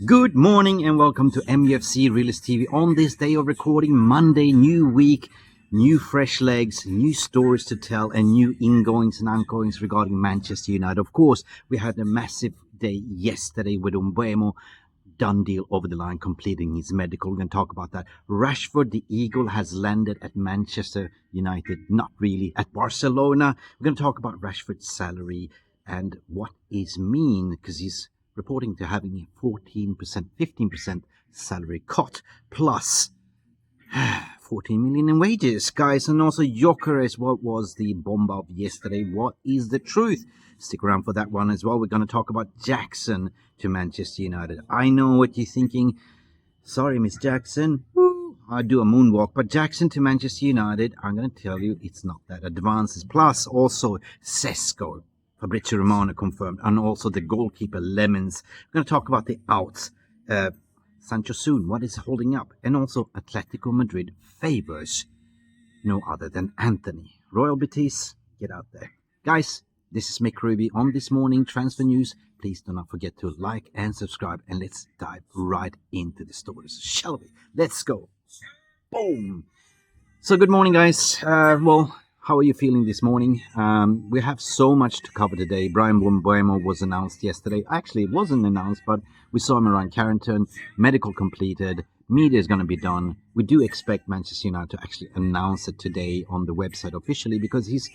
Good morning and welcome to MUFC Realist TV on this day of recording, Monday, new week, new fresh legs, new stories to tell and new ingoings and outgoings regarding Manchester United. Of course, we had a massive day yesterday with Mbeumo, done deal over the line, completing his medical. We're going to talk about that. Rashford, the Eagle, has landed at Manchester United, not really at Barcelona. We're going to talk about Rashford's salary and what is mean, because he's reporting to having a 15% salary cut, plus 14 million in wages, guys. And also Gyökeres, what was the bomb of yesterday? What is the truth? Stick around for that one as well. We're going to talk about Jackson to Manchester United. I know what you're thinking. Sorry, Miss Jackson. Woo, I do a moonwalk. But Jackson to Manchester United, I'm going to tell you, it's not that advanced. Plus, also Sesko, Fabrizio Romano confirmed, and also the goalkeeper Lammens. We're going to talk about the outs. Sancho soon, what is holding up? And also Atletico Madrid favors no other than Antony. Royal Betis, get out there. Guys, this is Mick Ruby on This Morning Transfer News. Please do not forget to like and subscribe, and let's dive right into the stories, shall we? Let's go. Boom. So good morning, guys. How are you feeling this morning? We have so much to cover today. Brian Mbeumo was announced yesterday. Actually, it wasn't announced, but we saw him around Carrington. Medical completed. Media is going to be done. We do expect Manchester United to actually announce it today on the website officially, because he's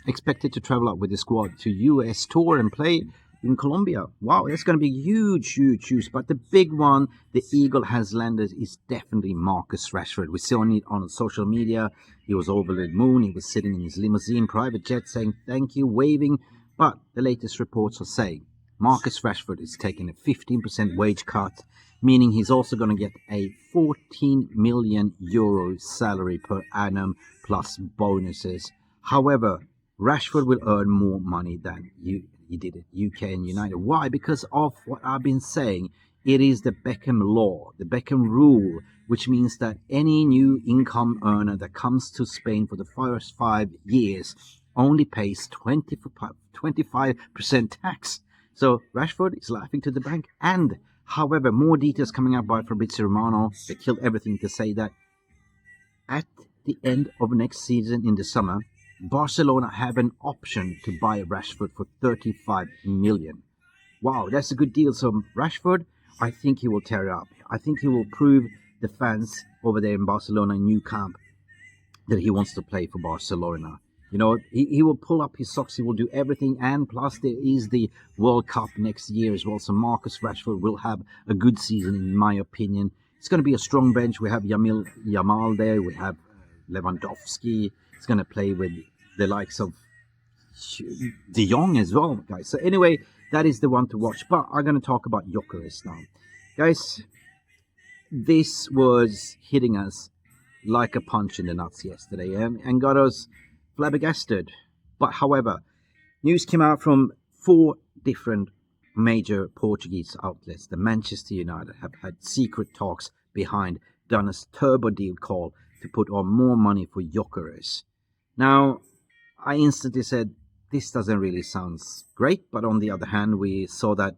expected to travel up with the squad to US tour and play in Colombia. Wow, that's going to be huge. But the big one the Eagle has landed is definitely Marcus Rashford. We saw it on social media. He was over the moon. He was sitting in his limousine, private jet, saying thank you, waving. But the latest reports are saying Marcus Rashford is taking a 15% wage cut, meaning he's also going to get a 14 million euro salary per annum plus bonuses. However, Rashford will earn more money than he did at UK and United. Why? Because of what I've been saying. It is the Beckham law, the Beckham rule, which means that any new income earner that comes to Spain for the first 5 years only pays 25% tax. So Rashford is laughing to the bank. And, however, more details coming out by Fabrizio Romano. They killed everything to say that at the end of next season in the summer, Barcelona have an option to buy Rashford for 35 million. Wow, that's a good deal. So Rashford, I think he will tear it up. I think he will prove the fans over there in Barcelona, in Nou Camp, that he wants to play for Barcelona. You know, he will pull up his socks. He will do everything. And plus, there is the World Cup next year as well. So Marcus Rashford will have a good season, in my opinion. It's going to be a strong bench. We have Yamal there. We have Lewandowski. It's going to play with the likes of De Jong as well, guys. So anyway, that is the one to watch. But I'm going to talk about Gyökeres now. Guys, this was hitting us like a punch in the nuts yesterday and got us flabbergasted. But however, news came out from 4 different major Portuguese outlets. The Manchester United have had secret talks behind, done a turbo deal call to put on more money for Gyökeres. Now, I instantly said, this doesn't really sound great. But on the other hand, we saw that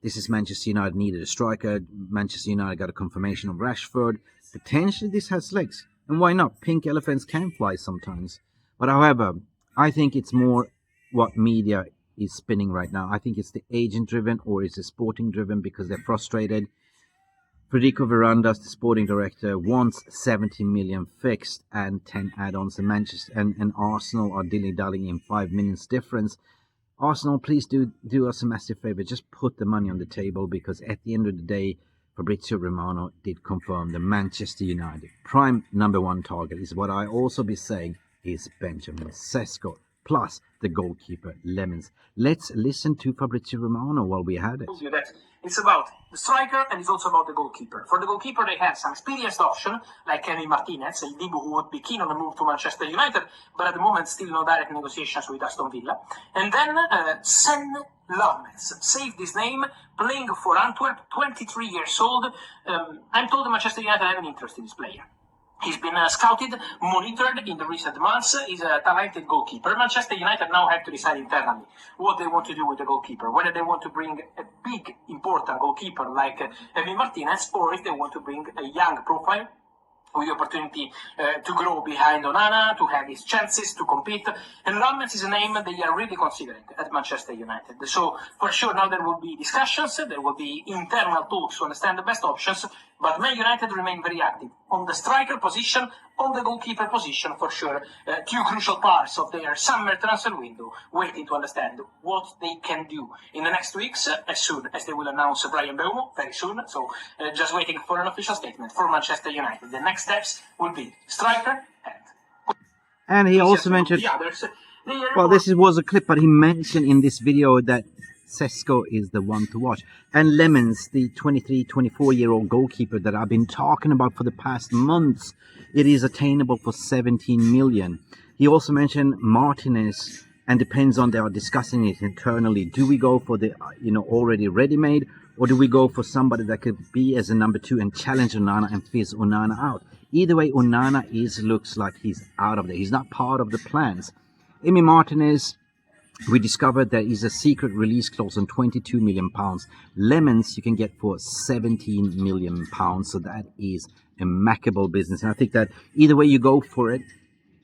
this is Manchester United needed a striker. Manchester United got a confirmation of Rashford. Potentially this has legs. And why not? Pink elephants can fly sometimes. But however, I think it's more what media is spinning right now. I think it's the agent-driven or is it sporting-driven, because they're frustrated. Federico Verandas, the sporting director, wants 70 million fixed and 10 add-ons. And Manchester and Arsenal are dilly-dallying in 5 minutes difference. Arsenal, please do us a massive favor. Just put the money on the table, because at the end of the day, Fabrizio Romano did confirm the Manchester United prime number 1 target is what I also be saying is Benjamin Sesko, plus the goalkeeper Lammens. Let's listen to Fabrizio Romano while we had it. It's about the striker and it's also about the goalkeeper. For the goalkeeper, they have some experienced option like Kenny Martinez, a Dibu who would be keen on the move to Manchester United, but at the moment still no direct negotiations with Aston Villa. And then Senne Lammens, save this name, playing for Antwerp, 23 years old. I'm told the Manchester United have an interest in this player. He's been scouted, monitored in the recent months. He's a talented goalkeeper. Manchester United now have to decide internally what they want to do with the goalkeeper. Whether they want to bring a big, important goalkeeper like Benjamin Martinez, or if they want to bring a young profile with the opportunity to grow behind Onana, to have his chances, to compete. And Lammens is a name they are really considering at Manchester United. So, for sure, now there will be discussions, there will be internal talks to understand the best options, but Man United remain very active on the striker position, on the goalkeeper position, for sure. Two crucial parts of their summer transfer window, waiting to understand what they can do in the next weeks, as soon as they will announce Brian Mbeumo, very soon. So, just waiting for an official statement for Manchester United. The next steps will be striker and he also mentioned, the others. well, this was a clip, but he mentioned in this video that Sesko is the one to watch. And Lammens, the 24-year-old goalkeeper that I've been talking about for the past months, it is attainable for 17 million. He also mentioned Martinez, and depends on, they are discussing it internally. Do we go for the, already ready-made, or do we go for somebody that could be as a number 2 and challenge Onana and fizz Onana out? Either way, Onana looks like he's out of there. He's not part of the plans. Emi Martinez, we discovered there is a secret release clause on £22 million. Lammens you can get for £17 million. So that is a mackable business. And I think that either way you go for it,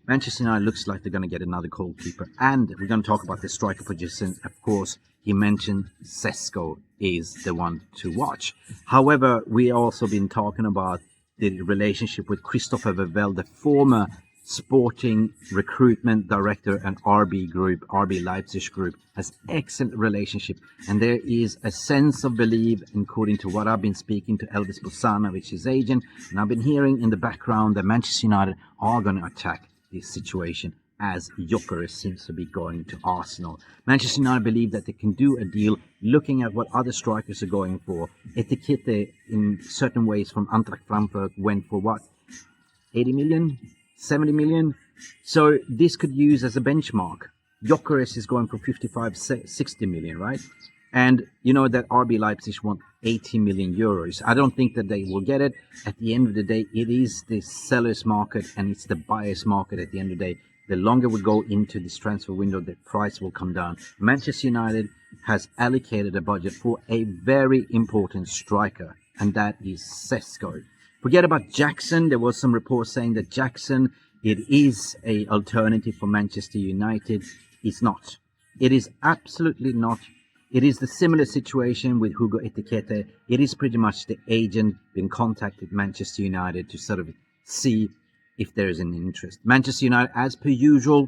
Manchester United looks like they're going to get another goalkeeper. And we're going to talk about the striker position. Of course, he mentioned Sesko is the one to watch. However, we also been talking about the relationship with Christopher Vevell, the former sporting recruitment director and RB Leipzig group, has excellent relationship, and there is a sense of belief, according to what I've been speaking to Elvis Bosanovic, his agent, and I've been hearing in the background that Manchester United are going to attack this situation as Gyökeres seems to be going to Arsenal. Manchester United believe that they can do a deal looking at what other strikers are going for. Etiquette in certain ways from Eintracht Frankfurt went for what? 80 million? 70 million? So this could use as a benchmark. Gyökeres is going for 55, 60 million, right? And you know that RB Leipzig want 80 million euros. I don't think that they will get it. At the end of the day, it is the seller's market and it's the buyer's market at the end of the day. The longer we go into this transfer window, the price will come down. Manchester United has allocated a budget for a very important striker, and that is Sesko. Forget about Jackson. There was some reports saying that Jackson, it is an alternative for Manchester United. It's not. It is absolutely not. It is the similar situation with Hugo Etiquette. It is pretty much the agent being contacted Manchester United to sort of see if there is an interest. Manchester United, as per usual,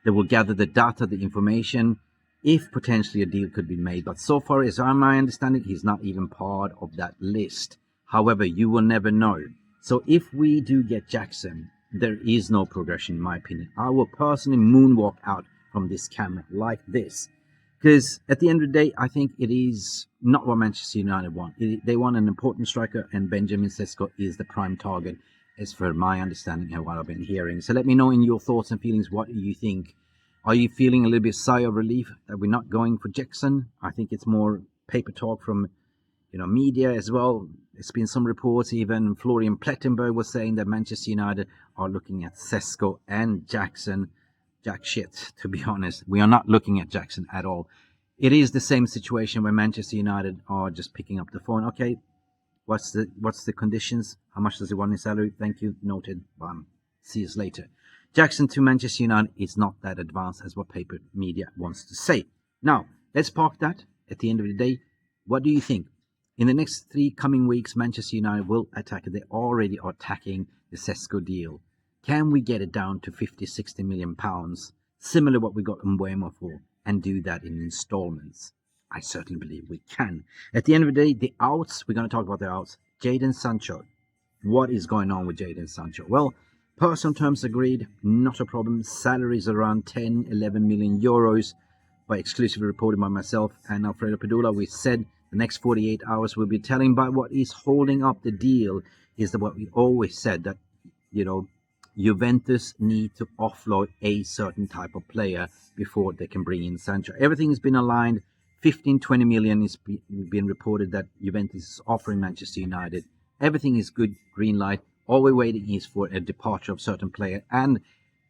they will gather the data, the information, if potentially a deal could be made. But so far, as my understanding, he's not even part of that list. However, you will never know. So if we do get Jackson, there is no progression, in my opinion. I will personally moonwalk out from this camera like this. Because at the end of the day, I think it is not what Manchester United want. They want an important striker, and Benjamin Sesko is the prime target, as for my understanding and what I've been hearing. So let me know in your thoughts and feelings, what do you think? Are you feeling a little bit sigh of relief that we're not going for Jackson? I think it's more paper talk from media as well. There's been some reports, even Florian Plettenberg was saying that Manchester United are looking at Sesko and Jackson. Jack shit, to be honest. We are not looking at Jackson at all. It is the same situation where Manchester United are just picking up the phone. Okay, what's the conditions? How much does he want in salary? Thank you, noted. Bam. See us later. Jackson to Manchester United is not that advanced as what paper media wants to say. Now, let's park that. At the end of the day, what do you think? In the next 3 coming weeks, Manchester United will attack it. They already are attacking the Sesko deal. Can we get it down to 50, 60 million pounds, similar to what we got Mbeumo for, and do that in installments? I certainly believe we can. At the end of the day, the outs, we're going to talk about the outs. Jadon Sancho. What is going on with Jadon Sancho? Well, personal terms agreed, not a problem. Salaries around 10, 11 million euros, by exclusively reported by myself and Alfredo Padula. We said the next 48 hours we'll be telling, but what is holding up the deal is that what we always said, that, Juventus need to offload a certain type of player before they can bring in Sancho. Everything has been aligned. 15, 20 million is being reported that Juventus is offering Manchester United. Everything is good, green light. All we're waiting is for a departure of certain player, and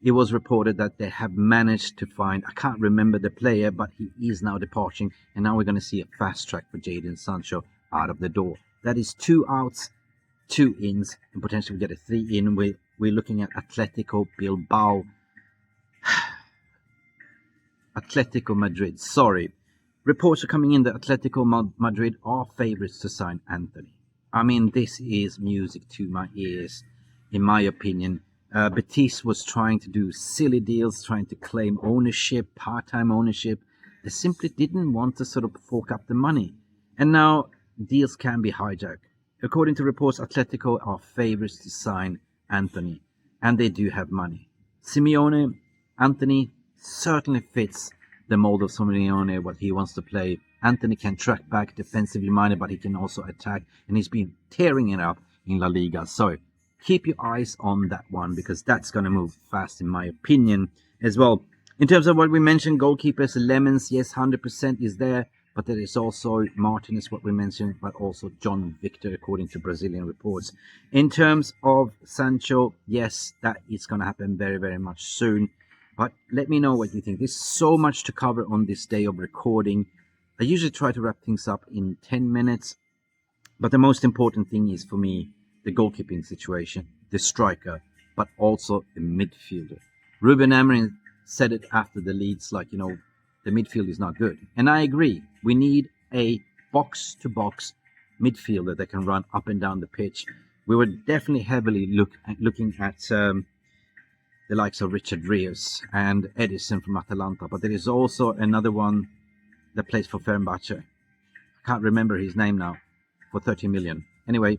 it was reported that they have managed to find, I can't remember the player, but he is now departing, and now we're going to see a fast track for Jadon Sancho out of the door. That is 2 outs, 2 ins, and potentially we get a 3 in. We're looking at Atletico Bilbao. Atletico Madrid, sorry. Reports are coming in that Atletico Madrid are favourites to sign Antony. I mean, this is music to my ears, in my opinion. Betis was trying to do silly deals, trying to claim ownership, part-time ownership. They simply didn't want to sort of fork up the money. And now deals can be hijacked. According to reports, Atletico are favourites to sign Antony, and they do have money. Simeone, Antony certainly fits the mold of Simeone, what he wants to play. Antony can track back, defensively minded, but he can also attack, and he's been tearing it up in La Liga. So keep your eyes on that one, because that's going to move fast, in my opinion, as well. In terms of what we mentioned, goalkeepers, Lammens, yes, 100% is there, but there is also Martinez, what we mentioned, but also John Victor, according to Brazilian reports. In terms of Sancho, yes, that is going to happen very, very much soon. But let me know what you think. There's so much to cover on this day of recording. I usually try to wrap things up in 10 minutes. But the most important thing is, for me, the goalkeeping situation, the striker, but also the midfielder. Ruben Amorim said it after the Leeds, like, the midfield is not good. And I agree. We need a box-to-box midfielder that can run up and down the pitch. We were definitely heavily looking at the likes of Richard Rios and Edison from Atalanta. But there is also another one that plays for Fenerbahce. I can't remember his name now, for 30 million. Anyway,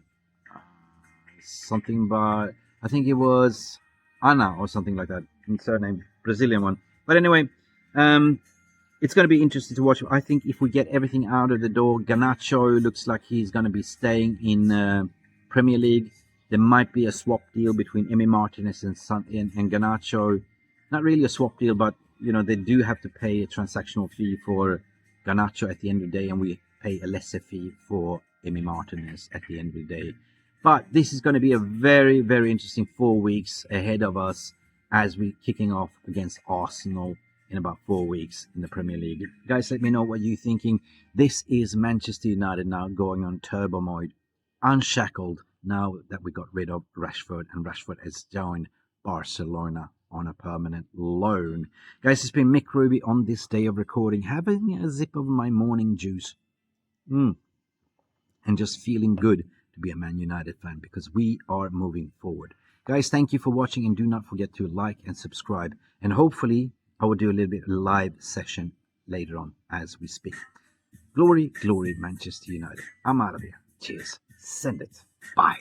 something by, I think it was Ana or something like that, in surname, Brazilian one. But anyway, it's going to be interesting to watch. I think if we get everything out of the door, Garnacho looks like he's going to be staying in Premier League. There might be a swap deal between Emi Martinez and Garnacho. Not really a swap deal, but they do have to pay a transactional fee for Garnacho at the end of the day, and we pay a lesser fee for Emi Martinez at the end of the day. But this is going to be a very, very interesting 4 weeks ahead of us as we're kicking off against Arsenal in about 4 weeks in the Premier League. Guys, let me know what you're thinking. This is Manchester United now going on turbo mode, unshackled, now that we got rid of Rashford, and Rashford has joined Barcelona on a permanent loan. Guys, it's been Mick Ruby on this day of recording, having a sip of my morning juice. And just feeling good to be a Man United fan, because we are moving forward. Guys, thank you for watching, and do not forget to like and subscribe. And hopefully, I will do a little bit of live session later on as we speak. Glory, glory, Manchester United. I'm out of here. Cheers. Send it. Bye.